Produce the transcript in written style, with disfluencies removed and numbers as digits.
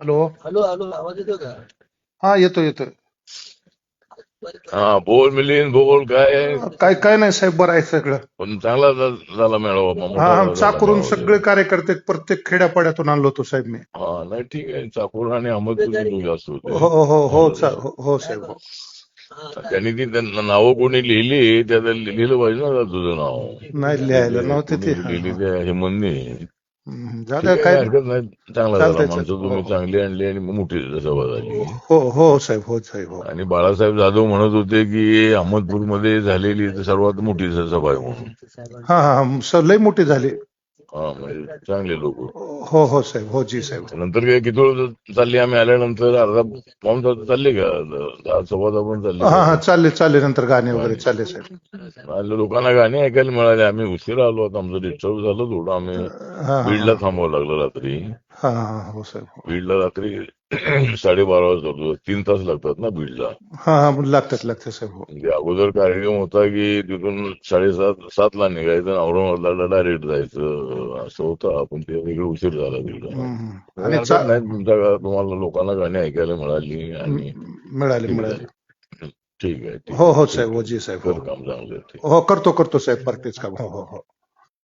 Hello. Hello hello, आवाज येतो का? हा, येतो येतो. हा बोल मिलिंद, बोल. काय काय काय नाही साहेब, बरं आहे सगळं. पण चांगला झाला मेळावा, हा, मोठा झाला चाकरून मेळावा सगळे तो. कार्यकर्ते प्रत्येक खेड्यापाड्यातून आणलो होतो साहेब मी. हा नाही ठीक आहे. चाकूर आणि अहमदपूरचे लोक जास्त होते. हो हो हो हो चांगलं. हो साहेब हो. त्यांनी ती त्यांना नावं कोणी लिहिली, त्याला लिहिलं पाहिजे ना तुझं नाव. नाही ते लिहायला नव्हते ते. कोणी लिहिली त्या हेमंतने. झालं ठीक आहे, काय. काही हरकत नाही. चांगला झाला. चालतंय माणसं चालतंय. तुम्ही चांगली आणली आणि मोठी सभा झाली. हो हो साहेब, हो साहेब हो. आणि बाळासाहेब जाधव म्हणत होते की अहमदपूरमध्ये झालेली सर्वात मोठी सभा आहे म्हणून. हा हा, लय मोठी झाली. हा म्हणजे चांगले लोक. हो हो साहेब, हो जी साहेब. नंतर काय किती वेळ चालली? आम्ही आल्यानंतर अर्धा पाऊण तास चालले का? सव्वा तास पण चालले हा हा, का? चालले चालले, नंतर गाणे वगैरे गाणी. चालले साहेब. लोकांना गाणी ऐकायला मिळाले. आम्ही उशिरा आलो. आता आमचं डिस्टर्ब झालं थोडं. आम्ही हा हा बीडला थांबावं लागलं रात्री. हा हा, हो साहेब हो. बीडला रात्री 12:30 वाजता होतो. 3 तास लागतात ना बीडला. हा हा, लागतात साहेब हो. म्हणजे अगोदर कार्यक्रम होता की तिथून 7:30ला निघायचं, औरंगाबादला डायरेक्ट जायचं असं होतं. पण ते वेगळं उशीर झाला तिकडं. काही आणि हरकत नाही. तुम्हाला लोकांना गाणी ऐकायला मिळाली आणि मिळाली ठीक मिळाली. झालं. ठीक आहे, ठीक हो आहे, हो साहेब, ठीक हो आहे. जी साहेब हो. कर काम चांगलं. ठीक. हो, करतो करतो साहेब, प्रॅक्टिस काम. हो हो हो.